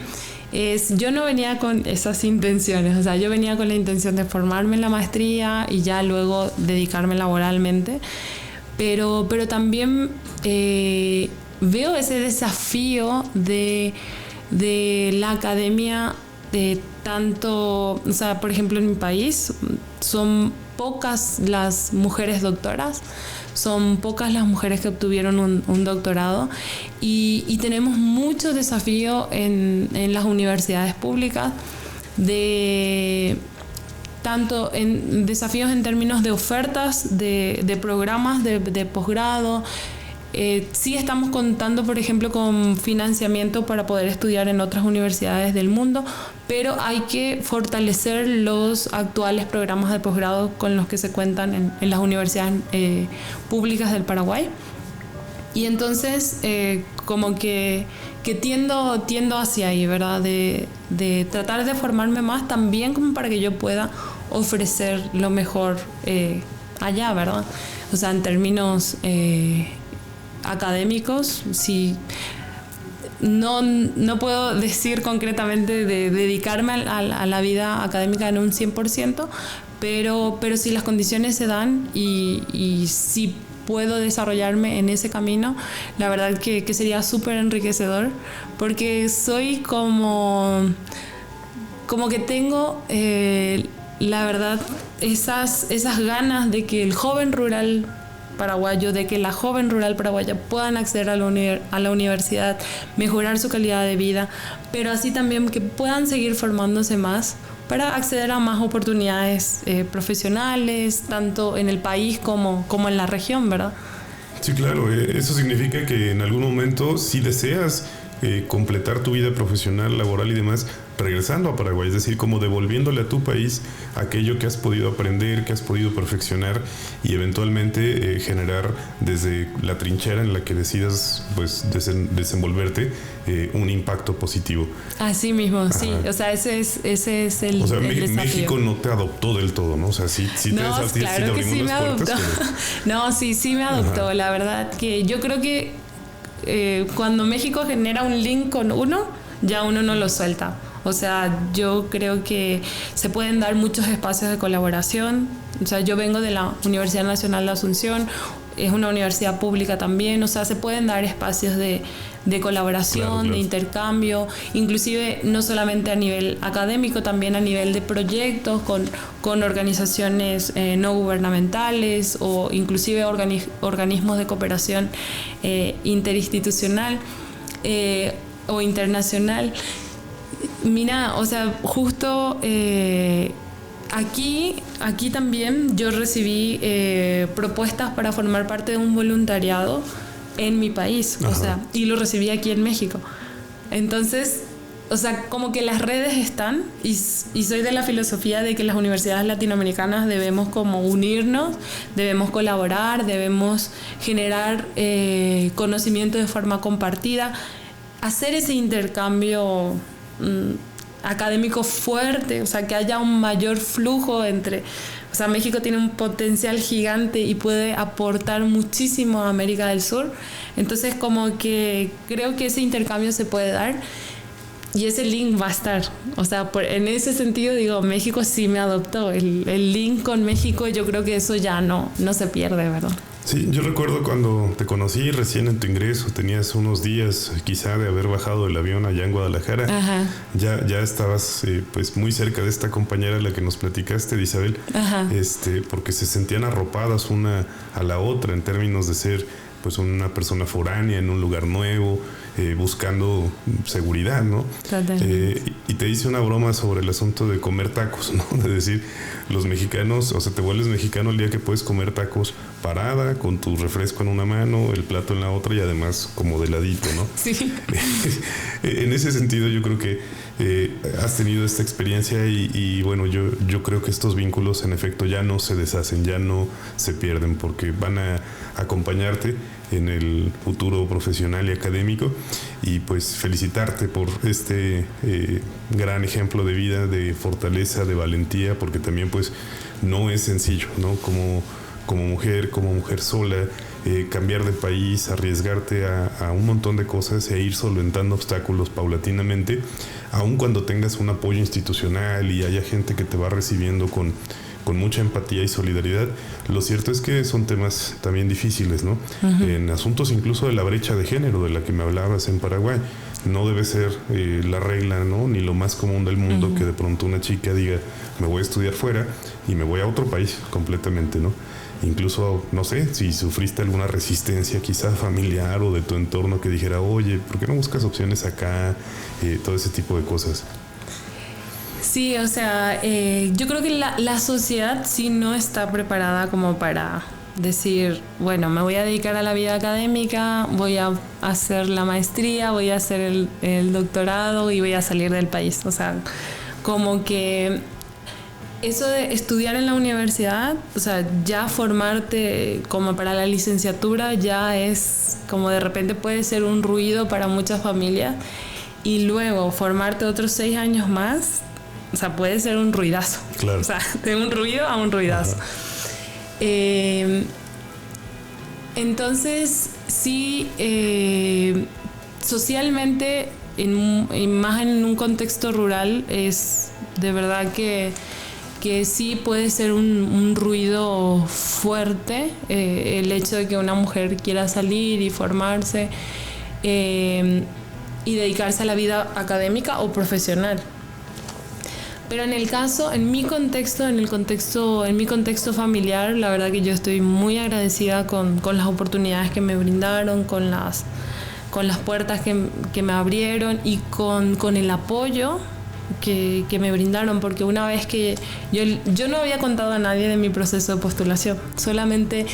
es, yo no venía con esas intenciones, o sea, yo venía con la intención de formarme en la maestría y ya luego dedicarme laboralmente, pero también veo ese desafío de la academia, tanto, o sea, por ejemplo, en mi país son pocas las mujeres doctoras, son pocas las mujeres que obtuvieron un doctorado y tenemos mucho desafío en las universidades públicas, tanto en desafíos en términos de ofertas de programas de posgrado. Sí estamos contando, por ejemplo, con financiamiento para poder estudiar en otras universidades del mundo, pero hay que fortalecer los actuales programas de posgrado con los que se cuentan en las universidades públicas del Paraguay. Y entonces, como que tiendo hacia ahí, ¿verdad? De tratar de formarme más también como para que yo pueda ofrecer lo mejor allá, ¿verdad? O sea, en términos académicos. Sí, no puedo decir concretamente de dedicarme a la vida académica en un 100%, pero si las condiciones se dan y si puedo desarrollarme en ese camino, la verdad que sería súper enriquecedor, porque soy como que tengo, la verdad, esas ganas de que el joven rural paraguayo, de que la joven rural paraguaya puedan acceder a la universidad, mejorar su calidad de vida, pero así también que puedan seguir formándose más para acceder a más oportunidades profesionales, tanto en el país como en la región, ¿verdad? Sí, claro. Eso significa que en algún momento, si deseas completar tu vida profesional, laboral y demás, regresando a Paraguay, es decir, como devolviéndole a tu país aquello que has podido aprender, que has podido perfeccionar y eventualmente generar desde la trinchera en la que decidas pues desenvolverte un impacto positivo. Así mismo. Ajá. Sí, o sea, ese es el, o sea, el desafío. México no te adoptó del todo, ¿no? O sea, sí te claro que sí me adoptó. No, sí me adoptó. Ajá. La verdad que yo creo que cuando México genera un link con uno, ya uno no lo suelta. O sea, yo creo que se pueden dar muchos espacios de colaboración. O sea, yo vengo de la Universidad Nacional de Asunción, es una universidad pública también. O sea, se pueden dar espacios de colaboración, claro. De intercambio, inclusive no solamente a nivel académico, también a nivel de proyectos con organizaciones no gubernamentales o inclusive organismos de cooperación interinstitucional o internacional. Mira, o sea, justo aquí también yo recibí propuestas para formar parte de un voluntariado en mi país, o sea, y lo recibí aquí en México. Entonces, o sea, como que las redes están y soy de la filosofía de que las universidades latinoamericanas debemos como unirnos, debemos colaborar, debemos generar conocimiento de forma compartida, hacer ese intercambio académico fuerte, o sea, que haya un mayor flujo entre... O sea, México tiene un potencial gigante y puede aportar muchísimo a América del Sur. Entonces, como que creo que ese intercambio se puede dar y ese link va a estar. O sea, en ese sentido, digo, México sí me adoptó. El link con México, yo creo que eso ya no se pierde, ¿verdad? Sí, yo recuerdo cuando te conocí recién en tu ingreso, tenías unos días quizá de haber bajado del avión allá en Guadalajara. Ajá. Ya estabas pues muy cerca de esta compañera a la que nos platicaste, de Isabel. Ajá. Porque se sentían arropadas una a la otra en términos de ser pues una persona foránea en un lugar nuevo, buscando seguridad, ¿no? Y te hice una broma sobre el asunto de comer tacos, ¿no? De decir, los mexicanos, o sea, te vuelves mexicano el día que puedes comer tacos parada, con tu refresco en una mano, el plato en la otra y además como de ladito, ¿no? Sí. En ese sentido yo creo que has tenido esta experiencia y bueno, yo creo que estos vínculos en efecto ya no se deshacen, ya no se pierden porque van a acompañarte en el futuro profesional y académico y pues felicitarte por este gran ejemplo de vida, de fortaleza, de valentía, porque también pues no es sencillo, ¿no? Como mujer sola, cambiar de país, arriesgarte a un montón de cosas e ir solventando obstáculos paulatinamente, aun cuando tengas un apoyo institucional y haya gente que te va recibiendo con mucha empatía y solidaridad. Lo cierto es que son temas también difíciles, ¿no? Uh-huh. En asuntos incluso de la brecha de género de la que me hablabas en Paraguay, no debe ser la regla, ¿no? Ni lo más común del mundo uh-huh. que de pronto una chica diga, me voy a estudiar fuera y me voy a otro país completamente, ¿no? Incluso, no sé, si sufriste alguna resistencia quizá familiar o de tu entorno que dijera, oye, ¿por qué no buscas opciones acá? Todo ese tipo de cosas. Sí, o sea, yo creo que la sociedad sí no está preparada como para decir, bueno, me voy a dedicar a la vida académica, voy a hacer la maestría, voy a hacer el doctorado y voy a salir del país. O sea, como que eso de estudiar en la universidad, o sea, ya formarte como para la licenciatura ya es como de repente puede ser un ruido para muchas familias y luego formarte otros 6 años más, o sea, puede ser un ruidazo. Claro. O sea, de un ruido a un ruidazo. Entonces, sí, socialmente, más en un contexto rural, es de verdad que sí puede ser un ruido fuerte el hecho de que una mujer quiera salir y formarse y dedicarse a la vida académica o profesional. Pero en mi contexto familiar, la verdad que yo estoy muy agradecida con las oportunidades que me brindaron, con las puertas que me abrieron y con el apoyo que me brindaron, porque una vez que yo no había contado a nadie de mi proceso de postulación, solamente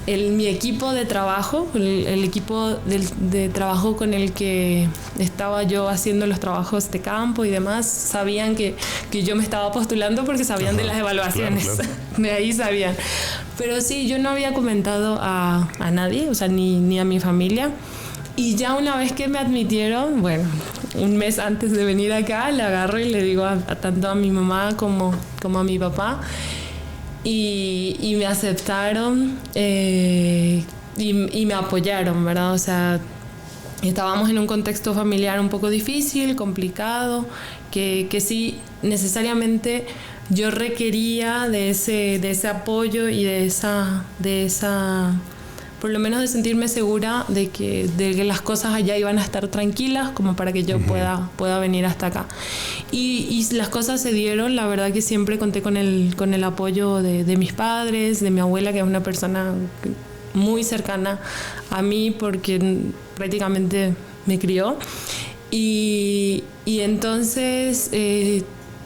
mi equipo de trabajo, el equipo de trabajo con el que estaba yo haciendo los trabajos de campo y demás, sabían que yo me estaba postulando porque sabían de las evaluaciones, claro. De ahí sabían. Pero sí, yo no había comentado a nadie, o sea, ni a mi familia. Y ya una vez que me admitieron, bueno, un mes antes de venir acá, le agarro y le digo tanto a mi mamá como a mi papá. Y me aceptaron y me apoyaron, ¿verdad? O sea, estábamos en un contexto familiar un poco difícil, complicado, que sí necesariamente yo requería de ese apoyo y de esa por lo menos de sentirme segura de que las cosas allá iban a estar tranquilas como para que yo pueda venir hasta acá. Y las cosas se dieron, la verdad que siempre conté con el apoyo de mis padres, de mi abuela, que es una persona muy cercana a mí porque prácticamente me crió. Y entonces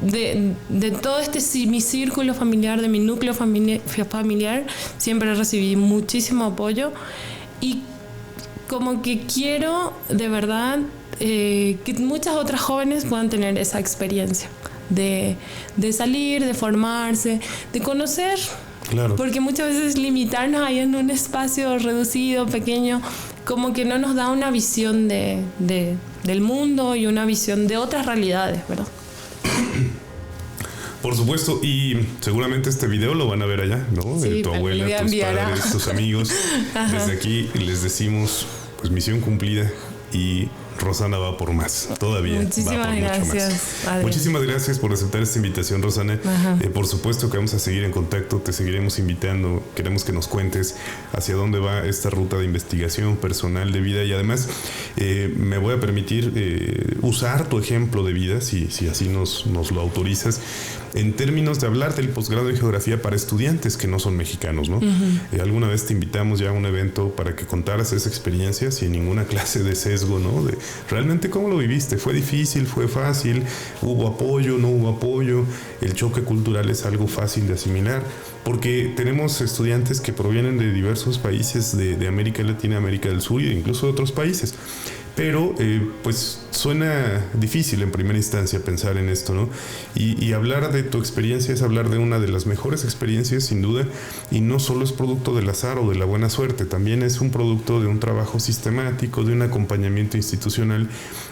de todo mi círculo familiar, de mi núcleo familiar, siempre recibí muchísimo apoyo y como que quiero de verdad que muchas otras jóvenes puedan tener esa experiencia de salir, de formarse, de conocer. Claro. Porque muchas veces limitarnos ahí en un espacio reducido, pequeño, como que no nos da una visión del mundo y una visión de otras realidades, ¿verdad? Por supuesto, y seguramente este video lo van a ver allá, ¿no? Sí, tu abuela, tus padres, tus amigos. Desde aquí les decimos, pues misión cumplida y Rosana va por más, todavía. Muchísimas gracias. Muchísimas gracias por aceptar esta invitación, Rosana. Por supuesto que vamos a seguir en contacto, te seguiremos invitando. Queremos que nos cuentes hacia dónde va esta ruta de investigación personal de vida y además me voy a permitir usar tu ejemplo de vida, si así nos lo autorizas, en términos de hablar del posgrado en geografía para estudiantes que no son mexicanos, ¿no? Alguna vez te invitamos ya a un evento para que contaras esa experiencia sin ninguna clase de sesgo, ¿no? De realmente cómo lo viviste, fue difícil, fue fácil, hubo apoyo, no hubo apoyo, el choque cultural es algo fácil de asimilar, porque tenemos estudiantes que provienen de diversos países de América Latina, América del Sur e incluso de otros países. Pero pues suena difícil en primera instancia pensar en esto, ¿no? Y hablar de tu experiencia es hablar de una de las mejores experiencias, sin duda, y no solo es producto del azar o de la buena suerte, también es un producto de un trabajo sistemático, de un acompañamiento institucional,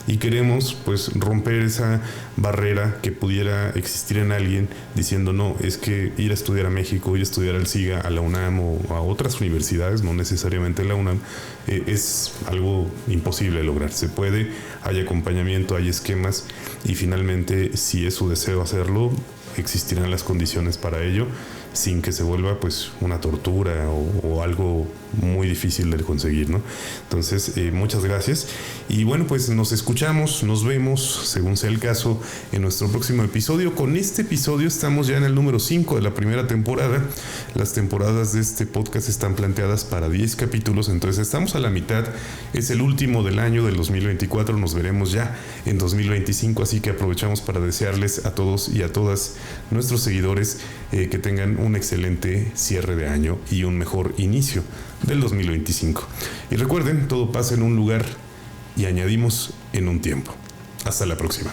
y queremos pues romper esa barrera que pudiera existir en alguien diciendo, no, es que ir a estudiar a México, ir a estudiar al SIGA, a la UNAM o a otras universidades, no necesariamente la UNAM, es algo imposible de lograr. Se puede, hay acompañamiento, hay esquemas y finalmente, si es su deseo hacerlo, existirán las condiciones para ello sin que se vuelva pues una tortura o algo muy difícil de conseguir, ¿no? Entonces, muchas gracias y bueno, pues nos escuchamos, nos vemos, según sea el caso, en nuestro próximo episodio. Con este episodio estamos ya en el número 5 de la primera temporada. Las temporadas de este podcast están planteadas para 10 capítulos, entonces estamos a la mitad, es el último del año del 2024, nos veremos ya en 2025, así que aprovechamos para desearles a todos y a todas nuestros seguidores que tengan un excelente cierre de año y un mejor inicio del 2025. Y recuerden, todo pasa en un lugar y añadimos en un tiempo. Hasta la próxima.